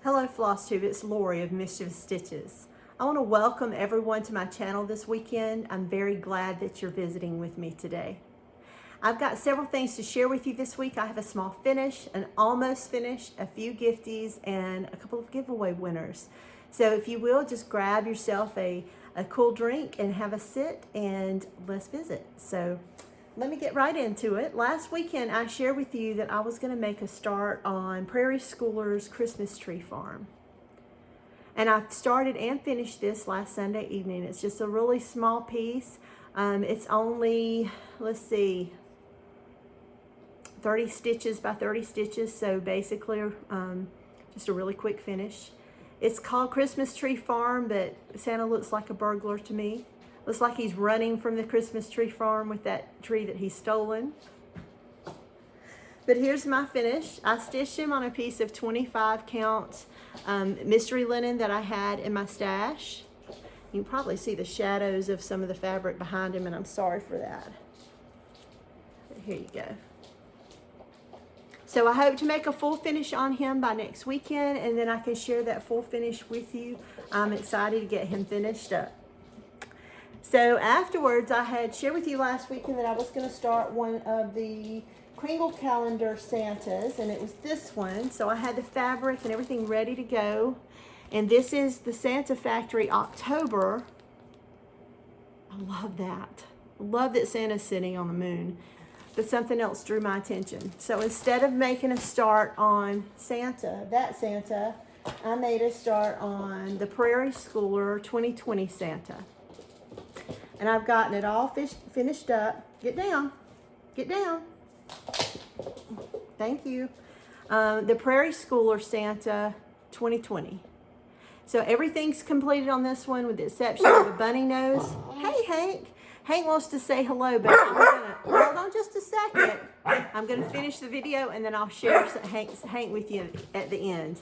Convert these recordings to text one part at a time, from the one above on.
Hello Flosstube, it's Lori of Mischievous Stitches. I want to welcome everyone to my channel this weekend. I'm very glad that you're visiting with me today. I've got several things to share with you this week. I have a small finish, an almost finish, a few gifties, and a couple of giveaway winners. So if you will, just grab yourself a cool drink and have a sit and let's visit. So let me get right into it. Last weekend, I shared with you that I was going to make a start on Prairie Schoolers Christmas Tree Farm. And I started and finished this last Sunday evening. It's just a really small piece. It's only, let's see, 30 stitches by 30 stitches. So basically, just a really quick finish. It's called Christmas Tree Farm, but Santa looks like a burglar to me. Looks like he's running from the Christmas tree farm with that tree that he's stolen. But here's my finish. I stitched him on a piece of 25 count mystery linen that I had in my stash. You can probably see the shadows of some of the fabric behind him, and I'm sorry for that. But here you go. So I hope to make a full finish on him by next weekend, and then I can share that full finish with you. I'm excited to get him finished up. So afterwards, I had shared with you last weekend that I was going to start one of the Kringle calendar Santas, and it was this one. So I had the fabric and everything ready to go. And this is the Santa Factory October. I love that. I love that Santa's sitting on the moon. But something else drew my attention. So instead of making a start on Santa, I made a start on the Prairie Schooler 2020 Santa. And I've gotten it all finished up. Get down. Get down. Thank you. The Prairie Schooler Santa 2020. So everything's completed on this one with the exception of the bunny nose. Hey, Hank. Hank wants to say hello, but I'm gonna, hold on just a second. I'm going to finish the video and then I'll share Hank with you at the end.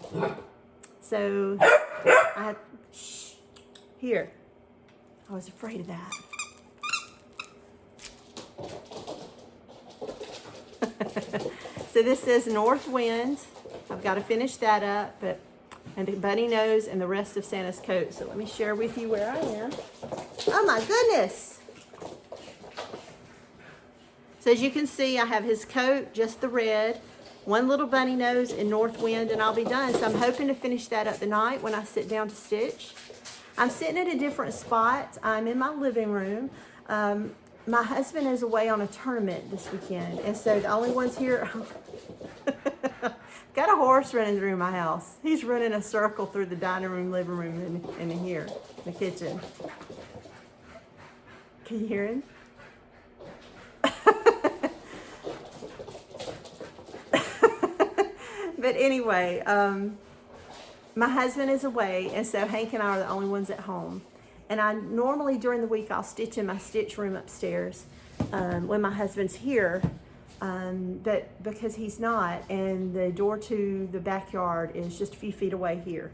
So, here. I was afraid of that. So this says North Wind. I've got to finish that up, and the bunny nose and the rest of Santa's coat. So let me share with you where I am. Oh my goodness! So as you can see, I have his coat, just the red, one little bunny nose and North Wind, and I'll be done. So I'm hoping to finish that up tonight when I sit down to stitch. I'm sitting at a different spot. I'm in my living room. My husband is away on a tournament this weekend, and so the only ones here, got a horse running through my house. He's running a circle through the dining room, living room, and in here, the kitchen. Can you hear him? But anyway, my husband is away, and so Hank and I are the only ones at home. And I normally during the week I'll stitch in my stitch room upstairs when my husband's here, but because he's not, and the door to the backyard is just a few feet away here.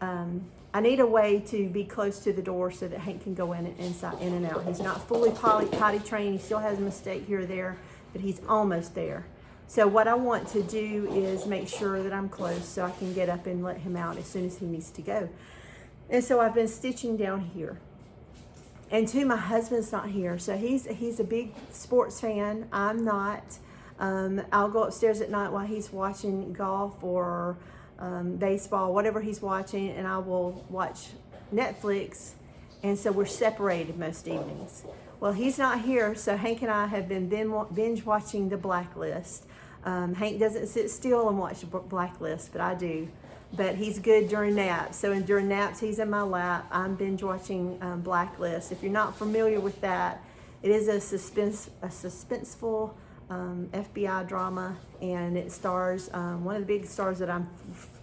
I need a way to be close to the door so that Hank can go in and out. He's not fully potty trained. He still has a mistake here or there, but he's almost there. So what I want to do is make sure that I'm close so I can get up and let him out as soon as he needs to go. And so I've been stitching down here. And too, my husband's not here. So he's a big sports fan. I'm not. I'll go upstairs at night while he's watching golf or baseball, whatever he's watching, and I will watch Netflix. And so we're separated most evenings. Well, he's not here, so Hank and I have been binge watching The Blacklist. Hank doesn't sit still and watch The Blacklist, but I do. But he's good during naps. So during naps, he's in my lap. I'm binge watching Blacklist. If you're not familiar with that, it is a suspenseful FBI drama, and it stars one of the big stars that I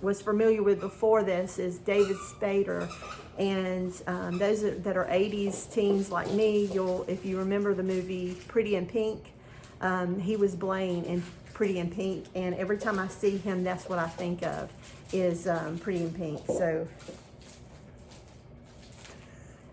was familiar with before this is David Spader. And those that are 80s teens like me, if you remember the movie Pretty in Pink, he was Blaine in Pretty in Pink, and every time I see him, that's what I think of, is Pretty in Pink. So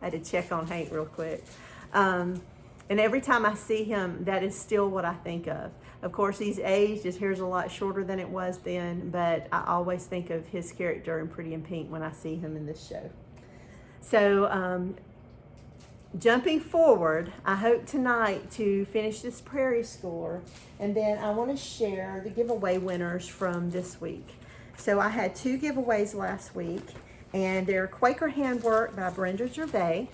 I had to check on Hank real quick. And every time I see him, that is still what I think of. Of course, he's aged. His hair's a lot shorter than it was then, but I always think of his character in Pretty in Pink when I see him in this show. So, jumping forward, I hope tonight to finish this Prairie score, and then I want to share the giveaway winners from this week. So I had 2 giveaways last week, and they're Quaker Handwork by Brenda Gervais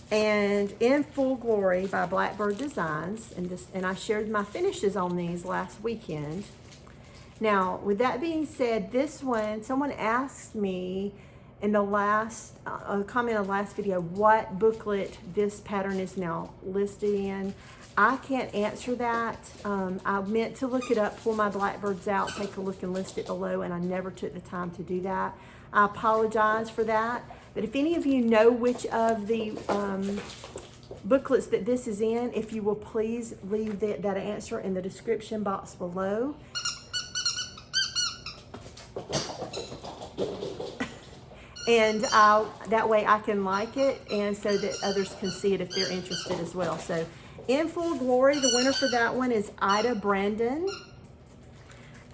and In Full Glory by Blackbird Designs, and I shared my finishes on these last weekend. Now, with that being said, this one, someone asked me in the last comment on the last video what booklet this pattern is now listed in. I can't answer that. I meant to look it up, pull my Blackbirds out, take a look and list it below, and I never took the time to do that. I apologize for that. But if any of you know which of the booklets that this is in, if you will please leave that answer in the description box below. And that way I can like it, and so that others can see it if they're interested as well. So In Full Glory, the winner for that one is Ida Brandon.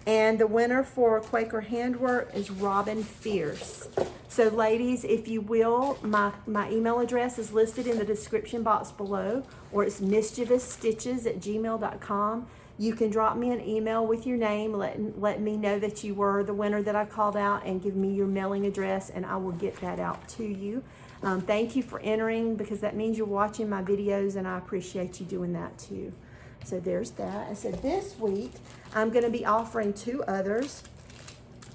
And the winner for Quaker Handwork is Robin Fierce. So ladies, if you will, my email address is listed in the description box below, or it's mischievous.stitches@gmail.com. You can drop me an email with your name, let me know that you were the winner that I called out, and give me your mailing address, and I will get that out to you. Thank you for entering, because that means you're watching my videos, and I appreciate you doing that too. So there's that. And so this week, I'm going to be offering 2 others.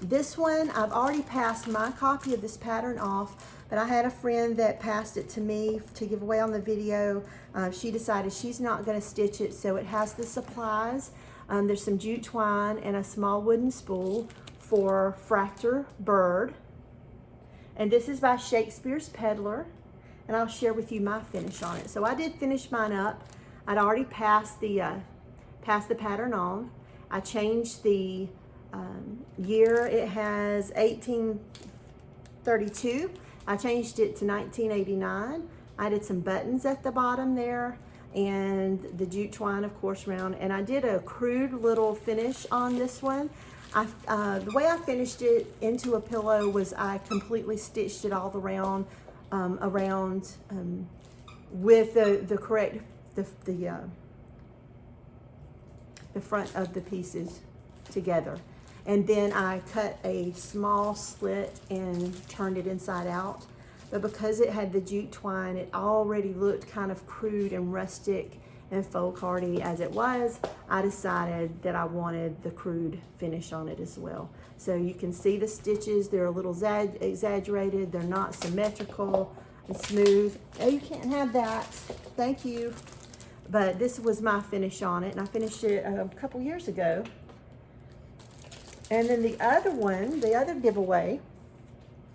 This one, I've already passed my copy of this pattern off, but I had a friend that passed it to me to give away on the video. She decided she's not going to stitch it, so it has the supplies. There's some jute twine and a small wooden spool for Fracture Bird. And this is by Shakespeare's Peddler, and I'll share with you my finish on it. So I did finish mine up. I'd already passed the pattern on. I changed the year. It has 1832. I changed it to 1989. I did some buttons at the bottom there, and the jute twine, of course, around. And I did a crude little finish on this one. The way I finished it into a pillow was I completely stitched it all around, with the correct the front of the pieces together. And then I cut a small slit and turned it inside out. But because it had the jute twine, it already looked kind of crude and rustic and folk-hardy as it was. I decided that I wanted the crude finish on it as well. So you can see the stitches, they're a little exaggerated, they're not symmetrical and smooth. Oh, you can't have that, thank you. But this was my finish on it, and I finished it a couple years ago. And then the other one, the other giveaway,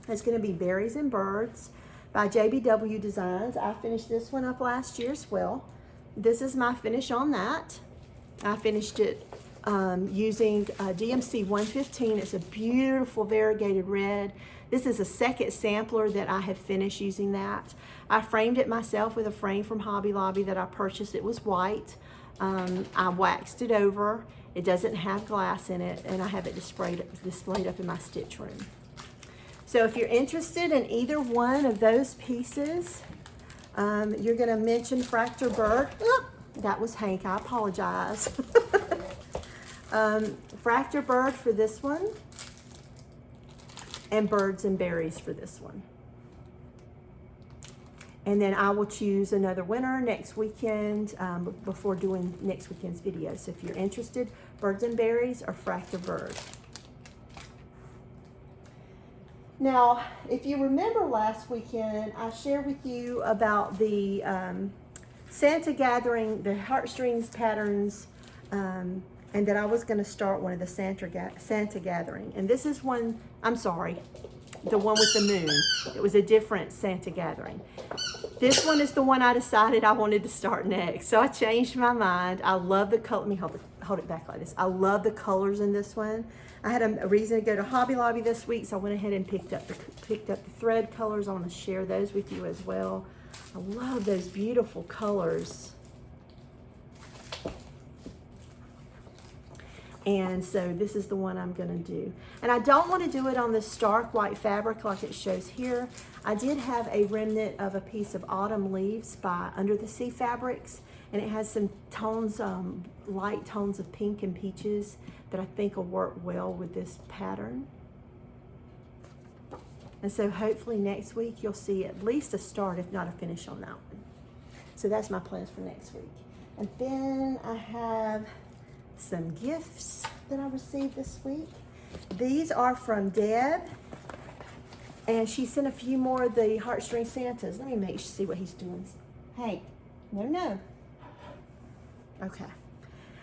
is going to be Berries and Birds by JBW Designs. I finished this one up last year as well. This is my finish on that. I finished it using DMC 115. It's a beautiful variegated red. This is a second sampler that I have finished using that. I framed it myself with a frame from Hobby Lobby that I purchased. It was white. I waxed it over. It doesn't have glass in it, and I have it displayed up in my stitch room. So if you're interested in either one of those pieces, you're going to mention Fracture Bird. Oop, that was Hank, I apologize. Fracture Bird for this one, and Birds and Berries for this one. And then I will choose another winner next weekend before doing next weekend's video. So if you're interested, Birds and Berries or Fracture Bird. Now, if you remember last weekend, I shared with you about the Santa Gathering, the heartstrings patterns, and that I was going to start one of the Santa Gathering. And this is one, I'm sorry, the one with the moon. It was a different Santa Gathering. This one is the one I decided I wanted to start next. So I changed my mind. I love the color. Let me hold it back like this. I love the colors in this one. I had a reason to go to Hobby Lobby this week, so I went ahead and picked up the thread colors. I want to share those with you as well. I love those beautiful colors. And so this is the one I'm gonna do. And I don't wanna do it on this stark white fabric like it shows here. I did have a remnant of a piece of autumn leaves by Under the Sea Fabrics, and it has some tones, light tones of pink and peaches that I think will work well with this pattern. And so hopefully next week you'll see at least a start, if not a finish on that one. So that's my plans for next week. And then I have some gifts that I received this week. These are from Deb, and she sent a few more of the heartstring Santas. Let me see what he's doing. Hey, no. Okay.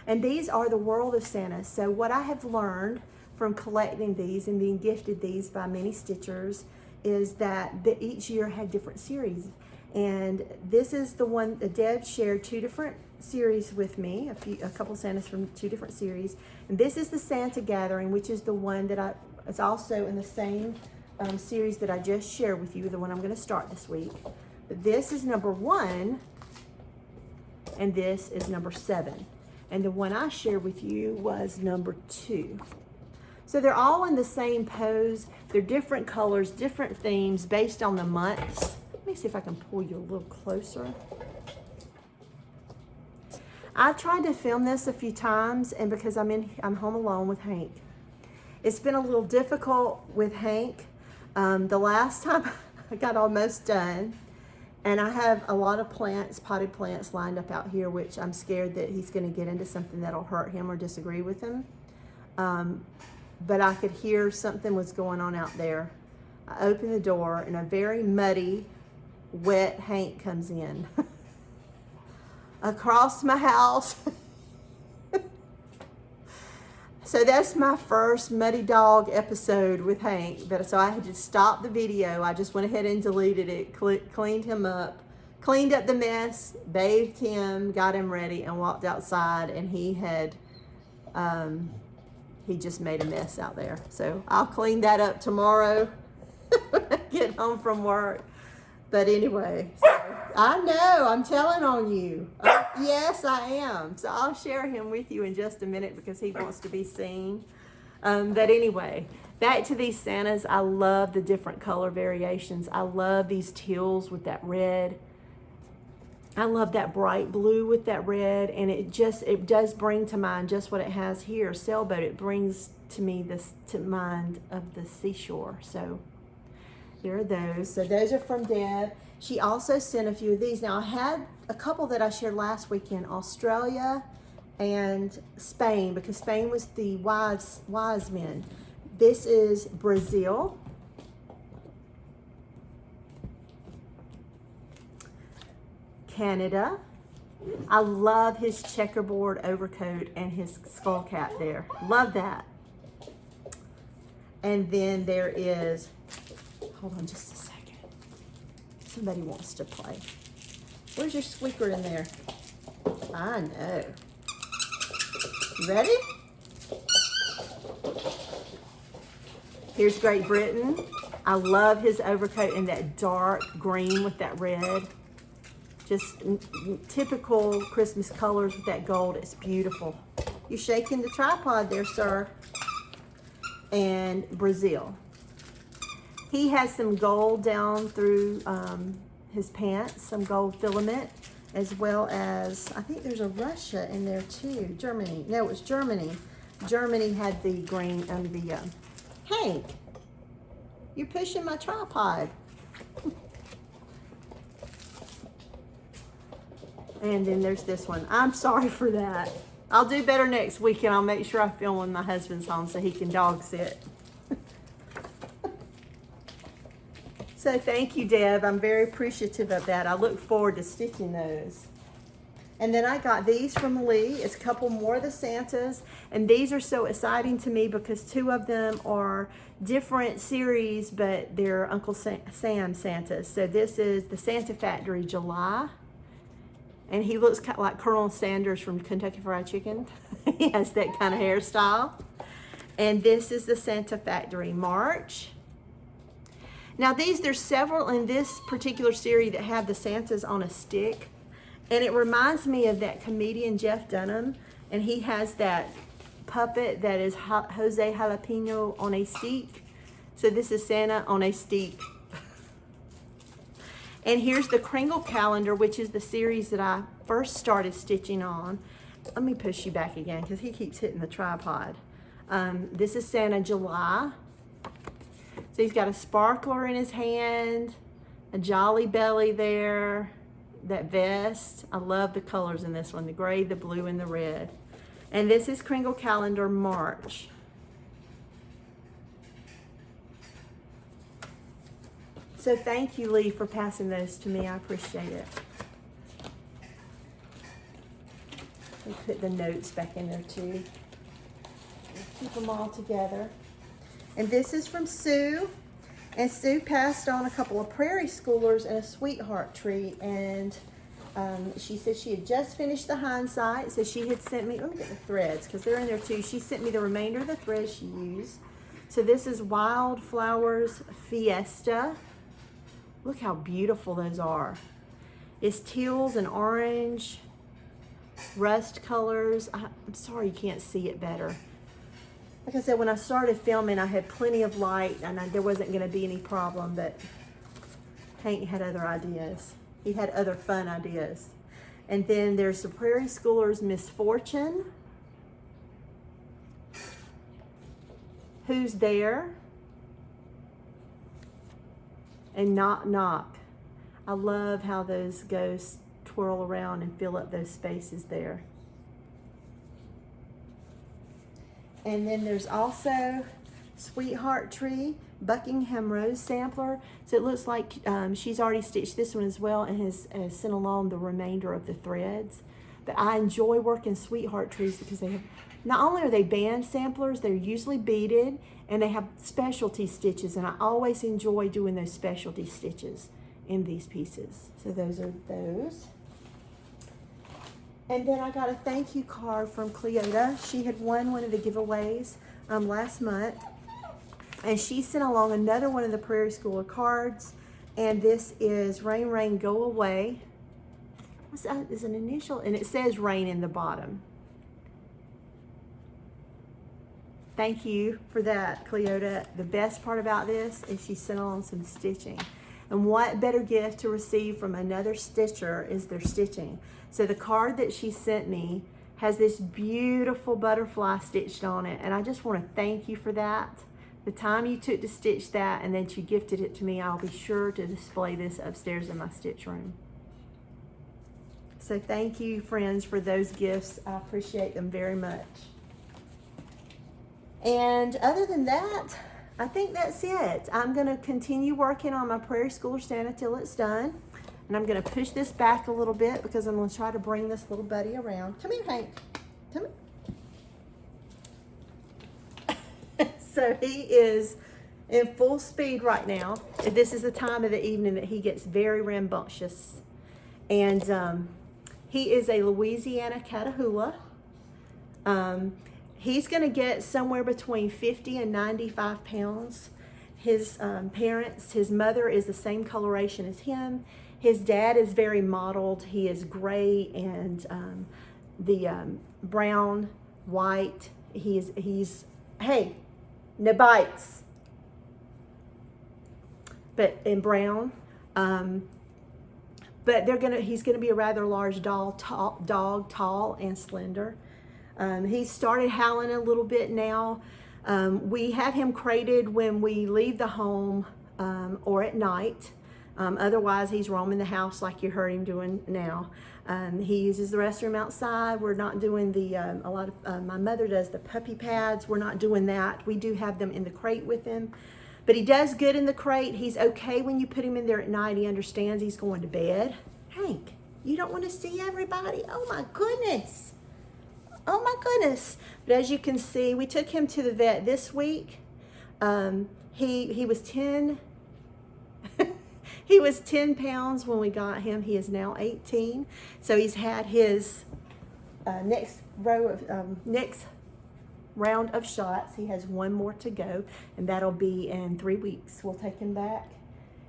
And these are the World of Santa. So what I have learned from collecting these and being gifted these by many stitchers is that each year had different series. And this is the one that Deb shared 2 different series with me, a couple Santas from 2 different series. And this is the Santa Gathering, which is the one that it's also in the same series that I just shared with you, the one I'm going to start this week. But this is number 1, and this is number 7. And the one I shared with you was number 2. So they're all in the same pose. They're different colors, different themes based on the months. Let me see if I can pull you a little closer. I've tried to film this a few times, and because I'm home alone with Hank. It's been a little difficult with Hank. The last time I got almost done, and I have a lot of plants, potted plants lined up out here, which I'm scared that he's going to get into something that'll hurt him or disagree with him. But I could hear something was going on out there. I opened the door, and a very muddy, wet Hank comes in. Across my house. So that's my first muddy dog episode with Hank. So I had to stop the video. I just went ahead and deleted it, cleaned him up, cleaned up the mess, bathed him, got him ready, and walked outside, and he just made a mess out there. So I'll clean that up tomorrow when I get home from work. But anyway, so I know, I'm telling on you. Yes, I am. So I'll share him with you in just a minute because he wants to be seen. But anyway, back to these Santas. I love the different color variations. I love these teals with that red. I love that bright blue with that red. And it does bring to mind just what it has here, sailboat. It brings to me to mind of the seashore. So here are those. So those are from Deb. She also sent a few of these. Now I had a couple that I shared last weekend, Australia and Spain, because Spain was the wise men. This is Brazil. Canada. I love his checkerboard overcoat and his skull cap there. Love that. And then there is, hold on just a second. Somebody wants to play. Where's your squeaker in there? I know. You ready? Here's Great Britain. I love his overcoat in that dark green with that red. Just typical Christmas colors with that gold. It's beautiful. You're shaking the tripod there, sir. And Brazil. He has some gold down through his pants, some gold filament, as well as, I think there's a Russia in there too. Germany. No, it was Germany. Germany had the green under the, Hank, you're pushing my tripod. And then there's this one. I'm sorry for that. I'll do better next week, and I'll make sure I film when my husband's home so he can dog sit. So thank you, Deb. I'm very appreciative of that. I look forward to stitching those. And then I got these from Lee. It's a couple more of the Santas. And these are so exciting to me because 2 of them are different series, but they're Uncle Sam Santas. So this is the Santa Factory July. And he looks kind of like Colonel Sanders from Kentucky Fried Chicken. He has that kind of hairstyle. And this is the Santa Factory March. Now there's several in this particular series that have the Santas on a stick. And it reminds me of that comedian Jeff Dunham. And he has that puppet that is Jose Jalapeno on a stick. So this is Santa on a stick. And here's the Kringle calendar, which is the series that I first started stitching on. Let me push you back again because he keeps hitting the tripod. This is Santa July. So he's got a sparkler in his hand, a jolly belly there, that vest. I love the colors in this one, the gray, the blue, and the red. And this is Kringle calendar March. So thank you, Lee, for passing those to me. I appreciate it. We put the notes back in there too. Keep them all together. And this is from Sue. And Sue passed on a couple of Prairie Schoolers and a sweetheart tree. And she said she had just finished the hindsight. So she had sent me, let me get the threads because they're in there too. She sent me the remainder of the threads she used. So this is Wildflowers Fiesta. Look how beautiful those are. It's teals and orange, rust colors. I'm sorry you can't see it better. Like I said, when I started filming, I had plenty of light and there wasn't going to be any problem, but Hank had other ideas. He had other fun ideas. And then there's the Prairie Schoolers Misfortune. Who's There? And Knock Knock. I love how those ghosts twirl around and fill up those spaces there. And then there's also Sweetheart Tree, Buckingham Rose Sampler. So it looks like she's already stitched this one as well and has sent along the remainder of the threads. But I enjoy working Sweetheart Trees because they have, not only are they band samplers, they're usually beaded and they have specialty stitches, and I always enjoy doing those specialty stitches in these pieces. So those are those. And then I got a thank you card from Cleota. She had won one of the giveaways last month. And she sent along another one of the Prairie Schooler cards. And this is Rain, Rain, Go Away. What's that? Is an initial? And it says rain in the bottom. Thank you for that, Cleota. The best part about this is she sent along some stitching. And what better gift to receive from another stitcher is their stitching. So the card that she sent me has this beautiful butterfly stitched on it. And I just want to thank you for that. The time you took to stitch that and then you gifted it to me, I'll be sure to display this upstairs in my stitch room. So thank you, friends, for those gifts. I appreciate them very much. And other than that, I think that's it. I'm going to continue working on my Prairie Schooler Santa till it's done. And I'm going to push this back a little bit because I'm going to try to bring this little buddy around. Come here, Hank. Come here. So he is in full speed right now. This is the time of the evening that he gets very rambunctious. And he is a Louisiana Catahoula. He's going to get somewhere between 50 and 95 pounds. His parents, his mother is the same coloration as him. His dad is very mottled. He is gray and the brown, white. He's hey, no bites. But in brown. But he's gonna be a rather large dog, tall and slender. He started howling a little bit now. We have him crated when we leave the home or at night. Otherwise, he's roaming the house like you heard him doing now. He uses the restroom outside. We're not doing my mother does the puppy pads. We're not doing that. We do have them in the crate with him. But he does good in the crate. He's okay when you put him in there at night. He understands he's going to bed. Hank, you don't want to see everybody? Oh my goodness. Oh my goodness. But as you can see, we took him to the vet this week. He was 10. He was 10 pounds when we got him. He is now 18. So he's had his next round of shots. He has one more to go, and that'll be in 3 weeks. We'll take him back.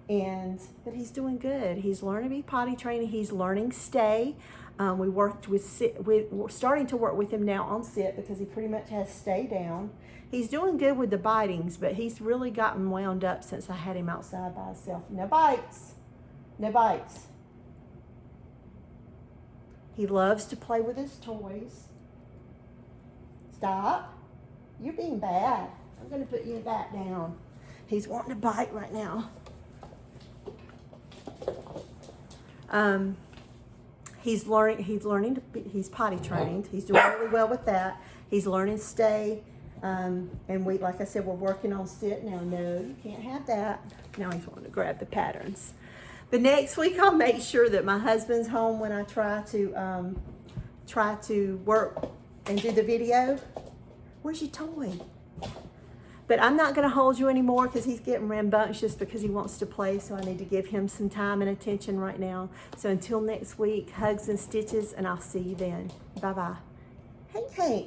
But he's doing good. He's learning to be potty trained. He's learning stay. We worked with sit. We're starting to work with him now on sit because he pretty much has stay down. He's doing good with the bitings, but he's really gotten wound up since I had him outside by himself. No bites. No bites. He loves to play with his toys. Stop. You're being bad. I'm going to put you back down. He's wanting to bite right now. He's he's potty trained. He's doing really well with that. He's learning stay. And like I said, we're working on sit now. No, you can't have that. Now he's wanting to grab the patterns. But next week I'll make sure that my husband's home when I try to work and do the video. Where's your toy? But I'm not going to hold you anymore because he's getting rambunctious because he wants to play. So I need to give him some time and attention right now. So until next week, hugs and stitches, and I'll see you then. Bye-bye. Hey, Hank.